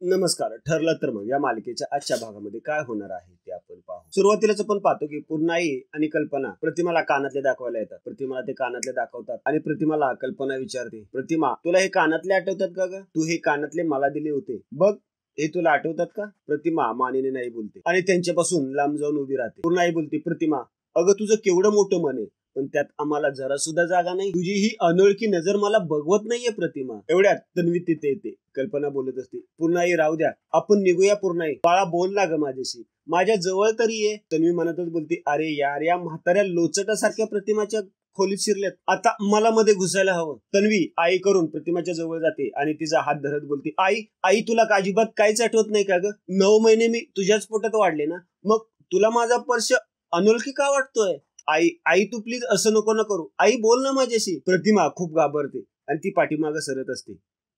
नमस्कार. ठरलं तर मग या मालिकेच्या आजच्या भागामध्ये काय होणार आहे ते आपण पाहू. सुरुवातीलाच आपण पाहतो की पूर्णाई आणि कल्पना प्रतिमाला कानातले दाखवायला येतात. प्रतिमाला ते कानातले दाखवतात आणि प्रतिमाला कल्पना विचारते, प्रतिमा तुला हे कानातले आठवतात का ग? तू हे कानातले मला दिले होते बघ, हे तुला आठवतात का? प्रतिमा मानेने नाही बोलते आणि त्यांच्यापासून लांब जाऊन उभी राहते. पूर्णाई बोलते, प्रतिमा अगं तुझं केवढं मोठं मन आहे, पण त्यात आम्हाला जरा सुद्धा जागा नाही. तुझी ही अनोळखी नजर मला बघवत नाहीये प्रतिमा. एवढ्यात तन्वी तिथे येते. कल्पना बोलत असते, पूर्णाई राहू द्या, आपण निघूया. पूर्णाई बाळा बोल ना ग माझ्याशी, माझ्या जवळ तरी ये. तन्वी मनातच बोलते, अरे यार या म्हाताऱ्या लोचटासारख्या प्रतिमाच्या खोलीत शिरल्यात, आता मला मध्ये घुसायला हवं. तन्वी आई करून प्रतिमाच्या जवळ जाते आणि तिचा हात धरत बोलते, आई आई तुला अजिबात काहीच आठवत नाही का ग? 9 महिने मी तुझ्याच पोटात वाढले ना, मग तुला माझा स्पर्श अनोळखी का वाटतोय? आई आई तू प्लीज असं नको ना करू, आई बोल ना माझ्याशी. प्रतिमा खूप घाबरते आणि ती पाठीमागं सरत असते.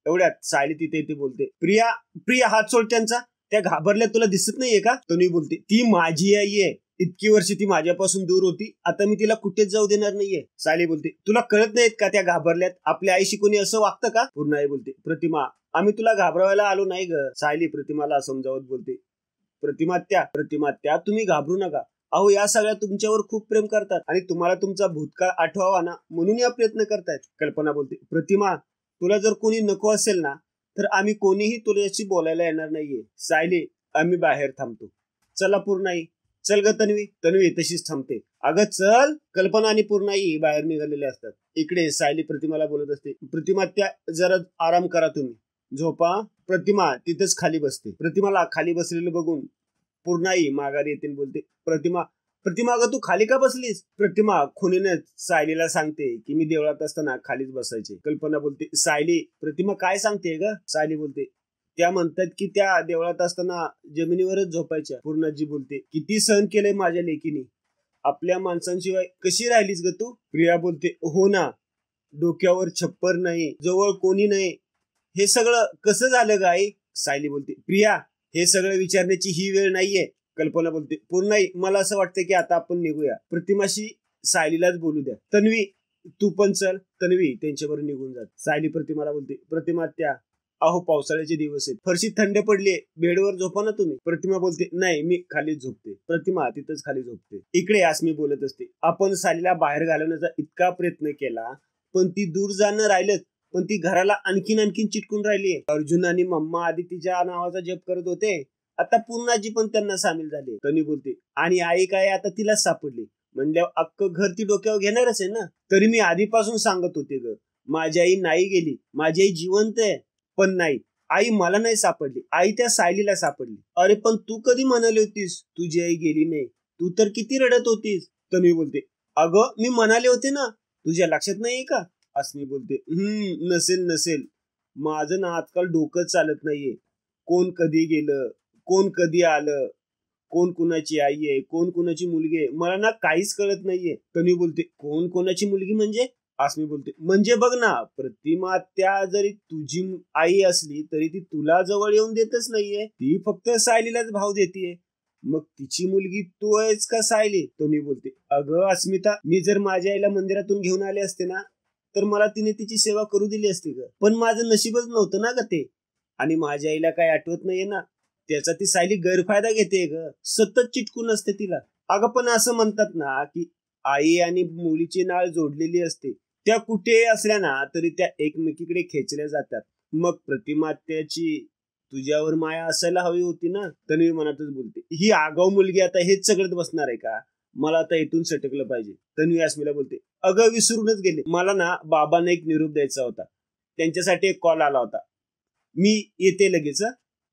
एवढ्यात सायली तिथे येते. बोलते, प्रिया प्रिया हात सोड त्यांचा, त्या घाबरल्या तुला दिसत नाहीये का? तन्वी बोलते, ती माझी आई आहे, इतकी वर्ष ती माझ्यापासून दूर होती, आता मी तिला कुठेच जाऊ देणार नाहीये. सायली बोलते, तुला कळत नाहीत का त्या घाबरल्यात? आपल्या आईशी कोणी असं वागतं का? पूर्णाई बोलते, प्रतिमा आम्ही तुला घाबरवायला आलो नाही ग. सायली प्रतिमाला समजावत बोलते, प्रतिमा तुम्ही घाबरू नका, अहो या सगळ्या तुमच्यावर खूप प्रेम करतात आणि तुम्हाला तुमचा भूतकाळ आठवावा ना म्हणून या प्रयत्न करतायत. कल्पना बोलते, प्रतिमा तुला जर कोणी नको असेल ना तर आम्ही कोणीही तुझ्याशी बोलायला येणार नाहीये. सायली आम्ही बाहेर थांबतो. चला पूर्णाई, चल ग. तन्वी तशीच थांबते. अगं चल. कल्पना आणि पूर्णाई बाहेर निघालेले असतात. इकडे सायली प्रतिमाला बोलत असते, प्रतिमा जरा आराम करा, तुम्ही झोपा. प्रतिमा तिथेच खाली बसते. प्रतिमाला खाली बसलेलं बघून पूर्णाई माघारी येते. बोलते, प्रतिमा अगं तू खाली का बसलीस? प्रतिमा खुनीने सायलीला सांगते की मी देवळात असताना खालीच बसायचे. कल्पना बोलते, सायली प्रतिमा काय सांगते ग? सायली बोलते, त्या म्हणतात की त्या देवळात असताना जमिनीवरच झोपायच्या. पूर्णाजी बोलते, किती सहन केलंय माझ्या लेकीने, आपल्या माणसांशिवाय कशी राहिलीस ग तू? प्रिया बोलते, हो ना, डोक्यावर छप्पर नाही, जवळ कोणी नाही, हे सगळं कसं झालं ग आई? सायली बोलते, प्रिया हे सगळं विचारण्याची ही वेळ नाहीये. कल्पना बोलते, पूर्णाई मला असं वाटतं की आता आपण निघूया, प्रतिमाशी सायलीलाच बोलू द्या. तन्वी तू पण चल. तन्वी त्यांच्याबरोबर निघून जात. सायली प्रतिमाला बोलते, प्रतिमा अहो पावसाळ्याचे दिवस आहेत, फरशी थंड पडली, बेडवर झोपा ना तुम्ही. प्रतिमा बोलते, नाही मी खालीच झोपते. प्रतिमा तिथंच खाली झोपते. इकडे आसमी बोलत असते, आपण सायलीला बाहेर घालवण्याचा इतका प्रयत्न केला पण ती दूर जाणं राहिलंच, पण ती घराला आणखीन चिटकून राहिली. अर्जुन आणि मम्मा आधी तिच्या नावाचा जप करत होते, आता पूर्णाजी पण त्यांना सामील झाले. तन्वी बोलते, आणि आई काय आता तिलाच सापडली म्हणल्यावर अख्खं घर ती डोक्यावर घेणारच आहे ना. तरी मी आधीपासून सांगत होते ग, माझी आई नाही गेली, माझी आई जिवंत आहे. पण नाही, आई मला नाही सापडली, आई त्या सायलीला सापडली. अरे पण तू कधी म्हणाली होतीस तुझी आई गेली नाही? तू तर किती रडत होतीस. तन्वी बोलते, अगं मी म्हणाले होते ना, तुझ्या लक्षात नाहीये का? अस्मी बोलते, नसेल, माझं ना आजकाल डोकं चालत नाहीये. कोण कधी गेलं, कोण कधी आलं, कोण कुणाची आई आहे, कोण कुणाची मुलगी आहे, मला ना काहीच कळत नाहीये. तन्वी बोलते, कोण कोणाची मुलगी म्हणजे? अस्मी बोलते, म्हणजे बघ ना, प्रतिमा जरी तुझी आई असली तरी ती तुला जवळ येऊन देतच नाहीये, ती फक्त सायलीलाच भाव देतीये. मग तिची मुलगी तू आहेस का सायली? तन्वी बोलते, अगं अस्मिता, मी जर माझ्या आईला मंदिरातून घेऊन आले असते ना तर मला तिने तिची सेवा करू दिली असती ग, पण माझं नशीबच नव्हतं ना ग ते. आणि माझ्या आईला काही आठवत नाहीये ना, त्याचा ती सायली गैरफायदा घेते ग, सतत चिटकून असते तिला. अगं पण असं म्हणतात ना की आई आणि मुलीची नाळ जोडलेली असते, त्या कुठे असल्या ना तरी त्या एकमेकीकडे खेचल्या जातात. मग प्रतिमा तुझ्यावर माया असायला हवी होती ना. तन्वी मनातच बोलते, ही आगाऊ मुलगी आता हेच सगळं बसणार आहे का? मला आता इथून सटकलं पाहिजे. तन्वी अस्मीला बोलते, अगं विसरूनच गेले, मला ना बाबांना एक निरोप द्यायचा होता, त्यांच्यासाठी एक कॉल आला होता, मी येते लगेच.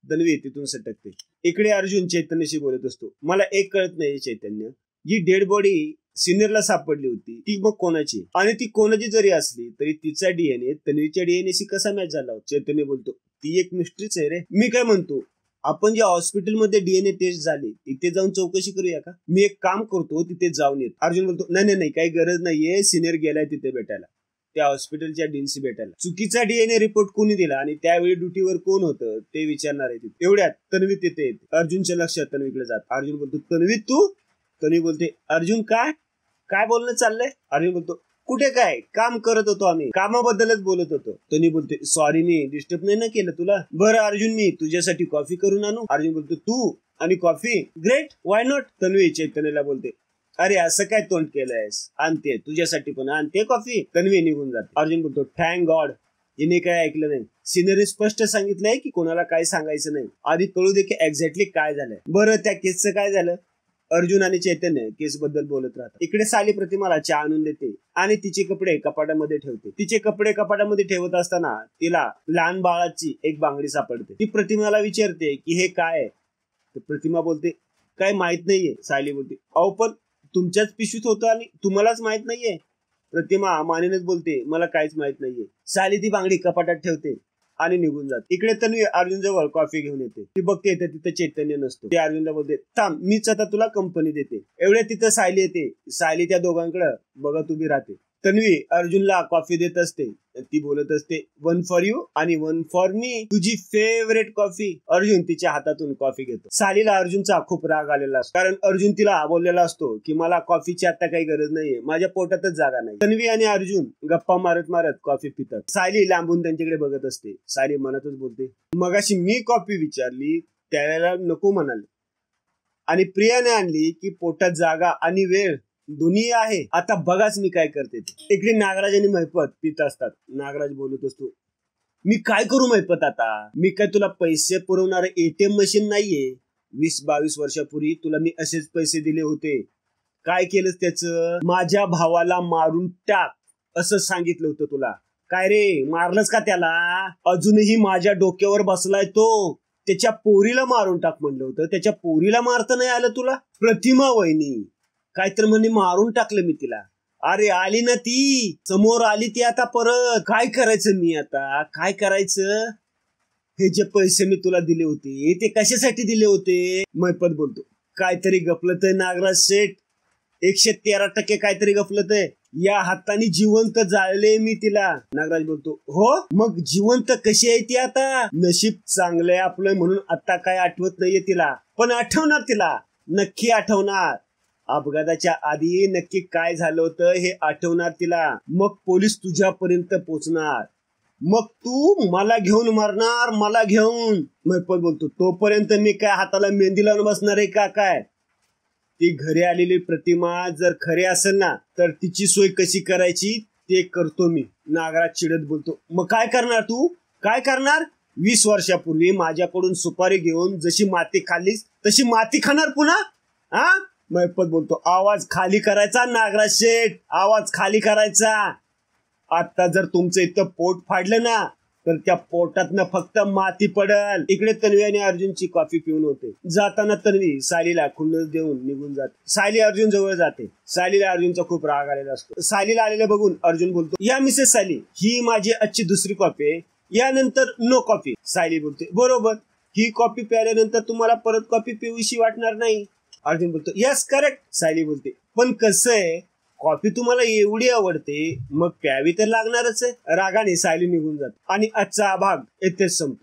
तन्वी तिथून सटकते. इकडे अर्जुन चैतन्यशी बोलत असतो, मला एक कळत नाही चैतन्य, जी डेड बॉडी सिनियरला सापडली होती ती मग कोणाची? आणि ती कोणाची जरी असली तरी तिचा डीएनए तन्वीच्या डीएनएशी कसा मॅच झाला? चैतन्य बोलतो, ती एक मिस्ट्रीच आहे रे. मी काय म्हणतो, आपण ज्या हॉस्पिटलमध्ये डीएनए टेस्ट झाली तिथे जाऊन चौकशी करूया का? मी एक काम करतो, तिथे जाऊन येत. अर्जुन बोलतो, नाही काही गरज नाहीये, सिनियर गेलाय तिथे भेटायला, त्या हॉस्पिटलच्या डीनशी भेटायला. चुकीचा डीएनए रिपोर्ट कोणी दिला आणि त्यावेळी ड्युटीवर कोण होतं ते विचारणार आहे तिथे. एवढ्यात तन्वी तिथे येते. अर्जुनच्या लक्षात तन्वीकडे जात. अर्जुन बोलतो, तन्वी तू? तन्वी बोलते, अर्जुन काय बोलणं चाललंय? अर्जुन बोलतो, कुठे काय, काम करत होतो आम्ही, कामाबद्दलच बोलत होतो. तन्वी बोलते सॉरी मी डिस्टर्ब नाही ना केलं तुला. बरं अर्जुन मी तुझ्यासाठी कॉफी करून आणू. अर्जुन बोलतो तू आणि coffee, great, why not. Tanvi चैतन्यला बोलते अरे असं काय तोंड केलंयस, आणते तुझ्यासाठी पण आणते कॉफी. तन्वी निघून जाते. अर्जुन बोलतो थँक गॉड हिने काय ऐकलं नाही. सिनियरने स्पष्ट सांगितलंय की कोणाला काय सांगायचं नाही. आधी कळू दे की एक्झॅक्टली काय झालंय. बरं त्या केसचं काय झालं. अर्जुन आणि चैतन्य केस बद्दल बोलत राहतात. इकडे साली प्रतिमाला चहा आणून देते आणि तिचे कपडे कपाटामध्ये ठेवते. तिचे कपडे कपाटामध्ये ठेवत असताना तिला लहान बाळाची एक बांगडी सापडते. ती प्रतिमाला विचारते की हे काय आहे. प्रतिमा बोलते काय माहित नाहीये. सायली बोलते अहो पण तुमच्याच पिशवीत होतं आणि तुम्हालाच माहित नाहीये. प्रतिमा मानेनेच बोलते मला काहीच माहित नाहीये. सायली ती बांगडी कपाटात ठेवते आणि निघून जाते. इकडे तन्वी अर्जुन जवळ कॉफी घेऊन येते. ती बघते तर तिथे चैतन्य नसतो. ती अर्जुनला बोलते थांब मीच आता तुला कंपनी देते. एवढ्या तिथं सायली येते. सायली त्या दोघांकडे बघत उभी राहते. तन्वी अर्जुनला कॉफी देत असते. ती बोलत असते वन फॉर यू आणि वन फॉर मी, तुझी फेवरेट कॉफी. अर्जुन तिच्या हातातून कॉफी घेतो. सालीला अर्जुनचा खूप राग आलेला असतो कारण अर्जुन तिला बोललेला असतो की मला कॉफीची आता काही गरज नाहीये, माझ्या पोटातच जागा नाही. तन्वी आणि अर्जुन गप्पा मारत मारत कॉफी पितात. सायली लांबून त्यांच्याकडे बघत असते. सायली मनातच बोलते मगाशी मी कॉफी विचारली त्यावेळेला नको म्हणाले आणि प्रियाने आणली की पोटात जागा आणि वेळ दोन्ही आहे. आता बघाच मी काय करते. इकडे नागराज आणि महिपत पित असतात. नागराज बोलत असतो मी काय करू महिपत आता, मी काय तुला पैसे पुरवणार एटीएम मशीन नाहीये. 20-22 वर्षापूर्वी तुला मी असेच पैसे दिले होते. काय केलंस त्याचं, माझ्या भावाला मारून टाक असं सांगितलं होतं तुला. काय रे मारलंस का त्याला. अजूनही माझ्या डोक्यावर बसलाय तो. त्याच्या पोरीला मारून टाक म्हणलं होतं, त्याच्या पोरीला मारता नाही आलं तुला. प्रतिमा वहिनी काय तर म्हणे मारून टाकलं मी तिला. अरे आली ना ती समोर आली ती आता परत. काय करायचं मी आता, काय करायचं. हे जे पैसे मी तुला दिले होते ते कशासाठी दिले होते. महिपत बोलतो काहीतरी गफलत आहे नागराज शेठ, 113% काहीतरी गफलत आहे. या हाताने जिवंत जाळले मी तिला. नागराज बोलतो हो मग जिवंत कशी आहे ती आता. नशीब चांगलंय आपलं म्हणून आता काय आठवत नाहीये तिला, पण आठवणार तिला, नक्की आठवणार. अपघाताच्या आधी नक्की काय झालं होतं हे आठवणार तिला. मग पोलीस तुझ्यापर्यंत पोहोचणार, मग तू मला घेऊन मारणार, मला घेऊन. महिपत बोलतो तोपर्यंत मी काय हाताला मेहंदी लावून बसणार आहे का काय. ती घरी आलेली प्रतिमा जर खरे असेल ना तर तिची सोय कशी करायची ते करतो मी. नागराज चिडत बोलतो मग काय करणार तू, काय करणार. 20 वर्षापूर्वी माझ्याकडून सुपारी घेऊन जशी माती खाल्लीस तशी माती खाणार पुन्हा. हा महिपत बोलतो आवाज खाली करायचा नागराज शेठ, आवाज खाली करायचा. आता जर तुमचं इथं पोट फाडलं ना तर त्या पोटातनं फक्त माती पडल. इकडे तन्वी आणि अर्जुनची कॉफी पिऊन होते. जाताना तन्वी सायलीला खुन्नस देऊन निघून जाते. सायली अर्जुन जवळ जाते. सायलीला अर्जुनचा खूप राग आलेला असतो. सायलीला आलेला बघून अर्जुन बोलतो या मिसेस सायली ही माझी आजची दुसरी कॉफी आहे, यानंतर नो कॉफी. सायली बोलते बरोबर, ही कॉफी प्यायल्यानंतर तुम्हाला परत कॉफी पिऊशी वाटणार नाही. अर्जुन बोलतो यस करेक्ट. सायली बोलते पण कसं आहे कॉफी तुम्हाला एवढी आवडते मग प्यावी तर लागणारच आहे. रागाने सायली निघून जाते आणि आजचा भाग येथेच संपतो.